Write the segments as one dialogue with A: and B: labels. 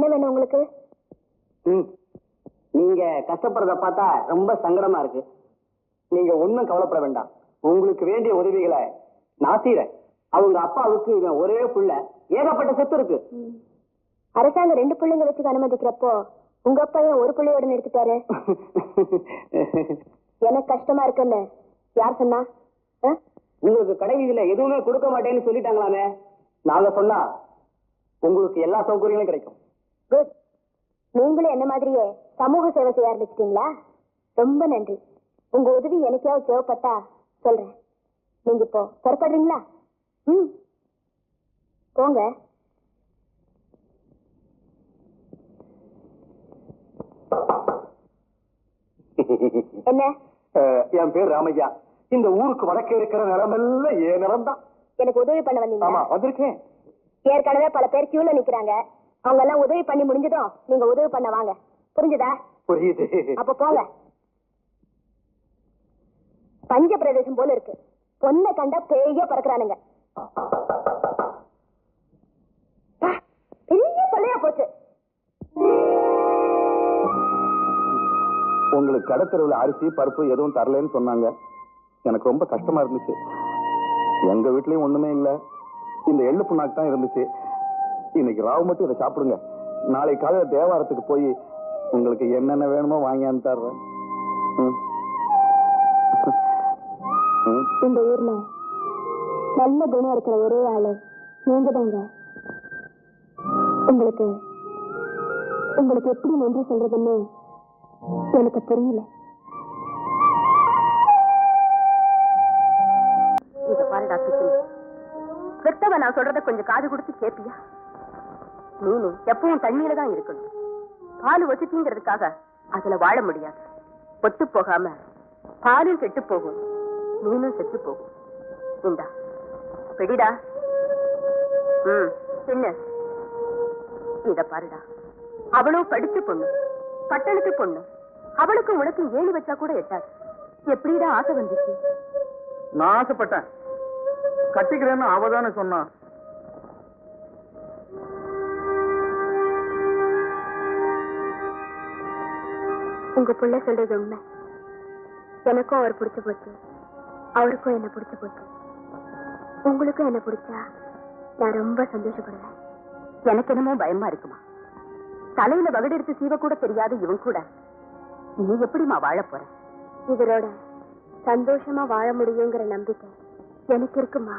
A: என்ன வேணும் உங்களுக்கு?
B: நீங்க கஷ்டப்படுறத பார்த்தா ரொம்ப சங்கடமா இருக்கு. நீங்க ஒண்ணும் கவலைப்பட வேண்டாம். உங்களுக்கு வேண்டிய உதவிகளை நான் செய்றேன். அவங்க அப்பாவுக்கு இவன் ஒரே புள்ள, ஏகப்பட்ட சொத்து இருக்கு.
A: அரசாங்கம் 2 பிள்ளைங்க வச்சுக்க அனுமதிக்கிறப்போ உங்க அப்பா ஏன் ஒரு பிள்ளையோட நிறுத்திட்டாரு? எனக்கு கஷ்டமா இருக்குன்னு யார் சொன்னா?
B: உங்களுக்கு கடை வீதியில எதுவுமே கொடுக்க மாட்டேன்னு சொல்லிட்டாங்களாமே. நாங்க சொன்னா உங்களுக்கு எல்லா சௌகரியங்களும் கிடைக்கும்.
A: குட். நீங்களும் என்ன மாதிரியே சமூக சேவை செய்ய ஆரம்பிச்சிட்டீங்களா? ரொம்ப நன்றி. உங்க உதவி எனக்காவது தேவைப்பட்டா சொல்றேன். நீங்க இப்போ புறப்படுறீங்களா? போங்க. என்ன?
B: என் பேர் ராமையா. இந்த ஊருக்கு வடக்கே இருக்கிற நிலமெல்லாம் ஏன் நிலம் தான்.
A: எனக்கு உதவி பண்ண வந்தீங்க?
B: ஆமா, வந்திருக்கேன்.
A: ஏற்கனவே பல பேர் கியூல நிக்கிறாங்க. அவங்க எல்லாம் உதவி பண்ணி முடிஞ்சதும் நீங்க உதவி பண்ண வாங்க. புரிஞ்சுதா?
B: புரியுது.
A: அப்ப போங்க. பஞ்ச பிரதேசம் போல இருக்கு. பொண்ணை கண்டா பேய பறக்குறானுங்க. பெரிய தொல்லையா போச்சு.
B: உங்களுக்கு கடத்தெருவில் அரிசி பருப்பு எதுவும் தரலன்னு சொன்னாங்க. எனக்கு ரொம்ப கஷ்டமா இருந்துச்சு. எங்க வீட்லயும் ஒண்ணுமே இல்ல. இந்த எள்ளு புண்ணாக்கு தான் இருந்துச்சு. இன்னைக்கு ராவு மட்டும் இதை சாப்பிடுங்க. நாளை காலையில தேவாரத்துக்கு போய் உங்களுக்கு என்னென்ன வேணுமோ வாங்கியான்னு தர்றேன்.
A: இந்த ஊர்ல நல்ல குணம் இருக்கிற ஒரே ஆளு நீங்க தாங்க. உங்களுக்கு எப்படி நன்றி சொல்றதுன்னு எனக்கு புரியல. இத பாரு டாக்டர், பெத்தவ நான் சொல்றத கொஞ்சம் காது கொடுத்து கேப்பியா? நீனு எப்பவும் தண்ணியில தான் இருக்கணும். பால் வச்சுட்டீங்கிறதுக்காக அதுல வாழ முடியாது. பொட்டு போகாம பாலும் கெட்டு போகும், நீனும் செத்து போகும். இந்தா பிடிடா. சின்ன இத பாருடா. அவளும் படிச்ச பொண்ணு, பட்டணத்து பொண்ணு. அவளுக்கு உனக்கு ஏணி வச்சா கூட எட்டாது. எப்படிடா ஆசை வந்துச்சு?
C: நான் ஆசைப்பட்டேன். கட்டிக்கிறேன்னு அவதானே சொன்னா.
A: உங்க புள்ள சொல்றது உண்மை. எனக்கும் அவர் பிடிச்சு போச்சு, அவருக்கும் என்ன பிடிச்சு போச்சு. உங்களுக்கும் என்ன பிடிச்சா நான் ரொம்ப சந்தோஷப்படுவேன். எனக்கு என்னமோ பயமா இருக்குமா? தலையில வகடு எடுத்து சீவ கூட தெரியாது இவன் கூட நீ எப்படிமா வாழ போற? இவரோட சந்தோஷமா வாழ முடியுங்கிற நம்பிக்கை எனக்கு இருக்குமா?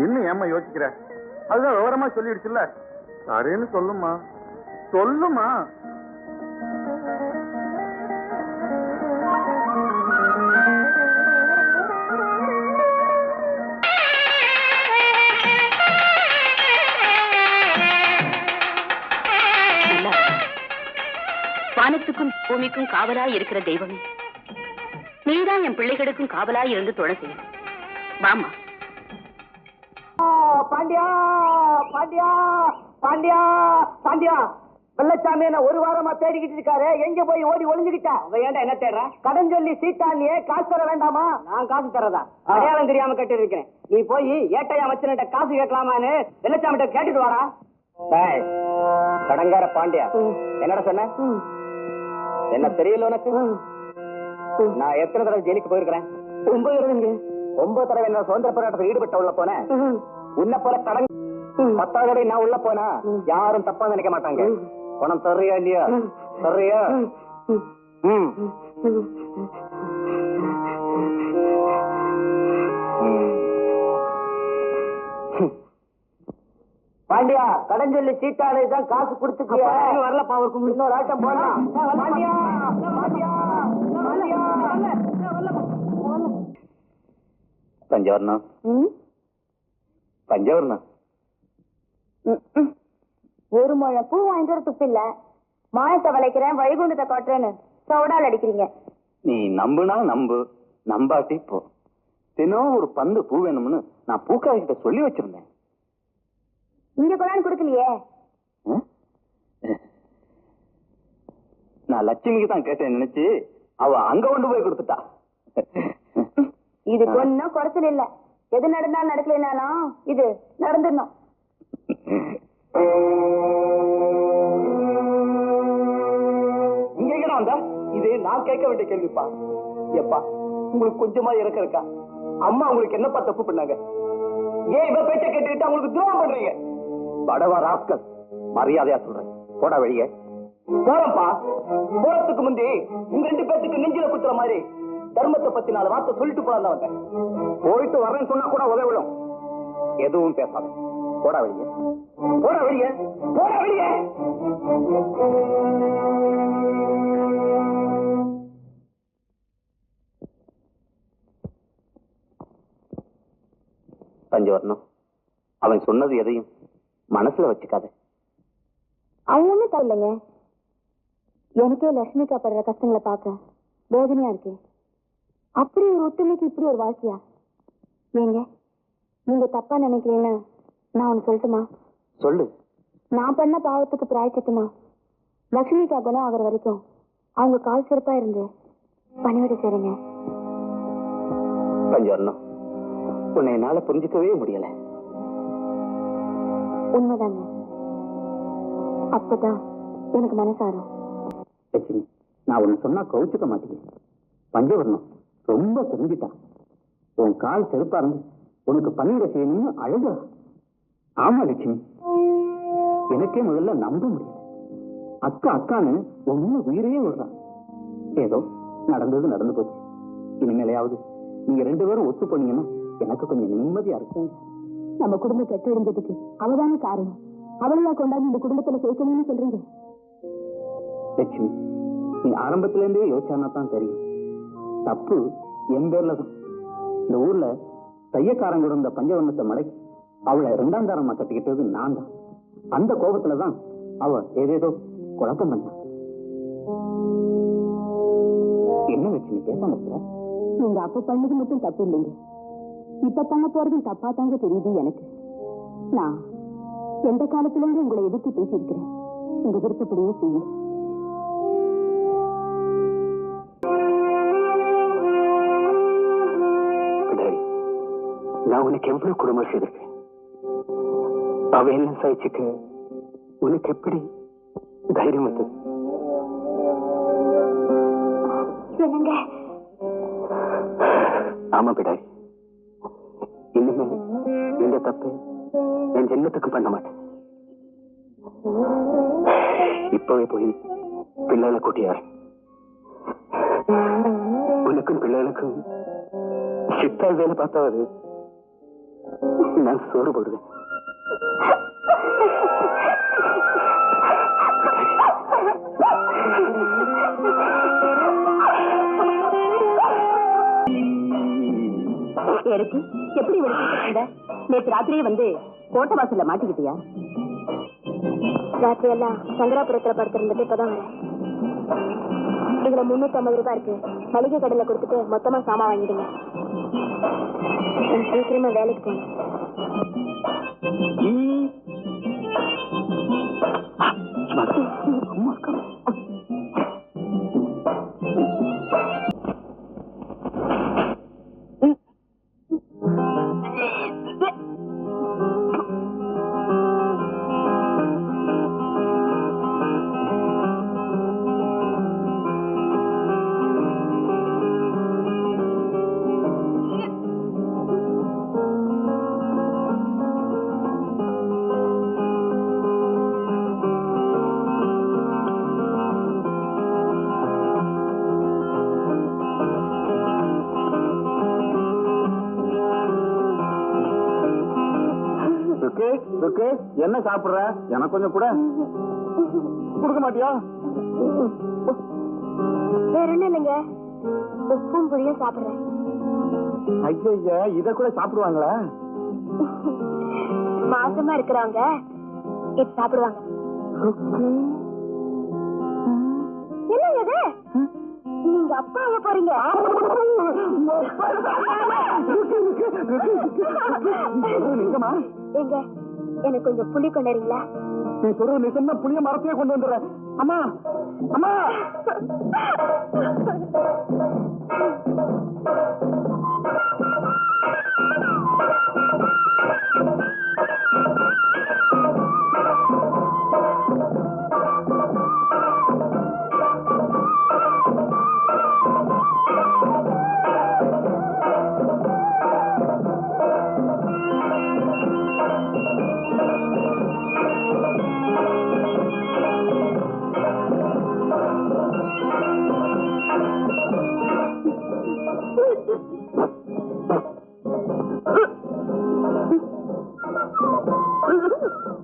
C: இன்னும் ஏமா யோசிக்கிற? அதுதான் விவரமா சொல்லிடுச்சுல்ல. சரின்னு சொல்லுமா, சொல்லுமா.
A: வானத்துக்கும் பூமிக்கும் காவலாய் இருக்கிற தெய்வமே, நீதான் என் பிள்ளைகளுக்கும் காவலாய் இருந்து தொழ செய்யும். வாமா.
B: பாண்டியா பாண்டியா பாண்டியா பாண்டியா, வெள்ளச்சாமி என்ன ஒரு வாரமா தேடிக்கிட்டு இருக்காரு. எங்க போய் ஓடி ஒளிஞ்சுக்கிட்டா? ஏன்டா என்ன தேடுற? கடன் சொல்லி சீட்டானியே காசு தர வேண்டாமா? நான் காசு தரதா? அடையாளம் தெரியாம கட்டி இருக்கிறேன். நீ போய் ஏட்டையா வச்சுட்ட காசு கேட்கலாமான்னு வெள்ளச்சாமிட்ட கேட்டுட்டு வாடா. கடங்கார பாண்டியா, என்னடா சொன்ன? என்ன தெரியல உனக்கு? நான் எத்தனை தடவை ஜெயிலுக்கு போயிருக்கிறேன்? 9 தடவை. 9 தடவை என்ன சுதந்திர போராட்டத்தில் ஈடுபட்ட உள்ள போனேன். உன்னை போல கடன் 10 தடவை நான் உள்ள போனா யாரும் தப்பா நினைக்க மாட்டாங்க. பணம் தர்றியா இல்லையா? தர்றியா? பாண்டியா, கடன் சொல்லி சீட்டாடு தான் காசு கொடுத்துக்கிய. வரலப்பா, அவருக்கு இன்னொரு ஆட்டம் போடலாம். பாண்டியா பாண்டியா பஞ்சவர்ணம் பஞ்சவர்ணம்.
A: ஒரு முழம் பூ வாங்கிட்டு வர துப்பு இல்ல. மாயத்தை வளைக்கிறேன், வைகுண்டத்தை காட்டுறேன்னு சவுடால் அடிக்கிறீங்க.
B: நீ நம்புனா நம்பு, நம்பாட்டி போ. தினம் ஒரு பந்து பூ வேணும்னு நான் பூக்காரிகிட்ட சொல்லி வச்சிருந்தேன்.
A: இங்க கொண்டாந்து கொடுக்கலையே.
B: நான் லட்சுமிக்கு தான் கேட்டேன் நினைச்சு அவ அங்க கொண்டு போய் கொடுத்துட்டா.
A: இதுக்கு ஒன்னும் குறைச்சல் இல்ல. எது நடந்தாலும் நடக்கலனாலும் இது நடந்துடணும்.
B: இங்க எங்கடா வந்த? இது நான் கேட்க வேண்டிய கேள்விப்பா. எப்பா உங்களுக்கு கொஞ்சமா இறக்க இருக்கா? அம்மா உங்களுக்கு என்னப்பா தப்பு பண்ணாங்க? ஏன் இவ பேச்ச கேட்டுக்கிட்டு அவங்களுக்கு துரோகம் பண்றீங்க? படவா ராஸ்கல், மரியாதையா சொல்றேன், போடா வெளியே. போறப்பா. போறதுக்கு முந்தி உங்க 2 பேத்துக்கு நெஞ்சில குத்துற மாதிரி தர்மத்தை பத்தி 4 வார்த்தை சொல்லிட்டு போலாம் வந்தேன். போயிட்டு வரேன்னு சொன்னா கூட உதவிடும். எதுவும் பேசாத, போடா வெளியே, போடா வெளியே, போடா வெளியே. பஞ்சவர்ணம், அவன் சொன்னது எதையும் மனசுல வச்சுக்காத.
A: அவங்க ஒண்ணும் தரலைங்க. எனக்கே லட்சுமிக்கா படுற கஷ்டங்களை பார்க்க வேதனையா இருக்கு. அப்படி ஒரு ஒத்துமைக்கு இப்படி ஒரு வாழ்க்கையா? ஏங்க நீங்க தப்பா நினைக்கிறீன்னு நான் ஒண்ணு சொல்லட்டுமா?
B: சொல்லு.
A: நான் பண்ண பாவத்துக்கு பிராயச்சித்தமா லட்சுமிக்கா குணம் ஆகிற வரைக்கும் அவங்க கால் சிறப்பா இருந்து பணிவிட செய்றீங்க.
B: பஞ்சவர்ணம், உன்னை என்னால புரிஞ்சுக்கவே முடியல.
A: உண்மைதாங்க. அப்பதான் எனக்கு மனசாரும்.
B: லட்சுமி, நான் ஒன்னு சொன்னா கவுச்சுக்க மாட்டேங்க. பஞ்சவர்ணம் ரொம்ப தெரிஞ்சுட்டான். உன் கால் செருப்பா இருந்து உனக்கு பணிவிட செய்யணும்னு அழுதா. ஆமா லட்சுமி, எனக்கே முதல்ல நம்ப முடியல. அக்கா அக்கான்னு ஒண்ணு உயிரையே விடுறான். ஏதோ நடந்தது நடந்து போச்சு. இனிமேலையாவது நீங்க 2 பேரும் ஒத்து போனீங்கன்னா எனக்கு கொஞ்சம் நிம்மதியா இருக்கும்.
A: நம்ம குடும்பம் கெட்டு இருந்ததுக்கு அவதான காரணம். அவளையா கொண்டாந்து இந்த குடும்பத்துல சேர்க்கணும்னு சொல்றீங்க?
B: லட்சுமி, நீ ஆரம்பத்துல இருந்தே யோசிச்சானா தான் தெரியும். தப்பு என் பேர்ல தான். இந்த ஊர்ல தையக்காரங்க கூட இந்த பஞ்சவர்ணத்தை மடக்கி அவளை 2ஆம் தாரமா கட்டிக்கிட்டது நான் தான். அந்த கோபத்துலதான் அவ ஏதேதோ குழப்பம் பண்ண. என்ன லட்சுமி பேசாம இருக்கிற?
A: நீங்க அப்ப பண்ணது மட்டும் தப்பு இல்லைங்க, இப்ப பண்ண போறதும் தப்பா தாங்க தெரியுது எனக்கு. நான் எந்த காலத்துல இருந்து உங்களை எதிர்த்து பேசியிருக்கிறேன். உங்க விருப்பப்படியே செய்யுங்க.
B: நான் உனக்கு எவ்வளவு குடும்பம் செய்திருக்கேன். அவ என்ன சகிச்சுக்க உனக்கு எப்படி தைரியம் வந்தது? ஆமா பிடாரி, இனிமே இந்த தப்பு என் ஜென்மத்துக்கு பண்ண மாட்டேன். இப்பவே போய் பிள்ளைகளை கூட்டியாரு. உனக்கும் பிள்ளைகளுக்கும் சித்தா வேலை பார்த்தாவது நான் சோறு போடுவேன்.
A: எப்படி நேற்று ராத்திரியே வந்து கோட்டை வாசல்ல மாட்டிக்கிட்டியா? ராத்திரி எல்லாம் சங்கராபுரத்துல படுத்திருந்துட்டு இப்பதான் வரேன். இதுல 350 ரூபாய் இருக்கு. மளிகை கடையில கொடுத்துட்டு மொத்தமா சாமான் வாங்கிடுங்க. சீக்கிரமா வேலைக்கு போனேன்.
C: என்ன சாப்பிடுற? எனக்கு கொஞ்சம் கூட கொடுக்க மாட்டியா?
A: வேற என்ன இல்லைங்க, உப்பும் புளியும் சாப்பிடுறேன்.
C: ஐயா, இத கூட சாப்பிடுவாங்களா?
A: மாசமா இருக்கிறவங்க இது சாப்பிடுவாங்க. என்னங்க இது? நீங்க அப்பா ஆக போறீங்க? எங்க எனக்கு கொஞ்சம் புளி கொண்டாருங்களா?
C: நீ சொல்றது நிஜம்னா புளிய மரத்தையே கொண்டு வந்துடுறேன். அம்மா அம்மா
A: ம்.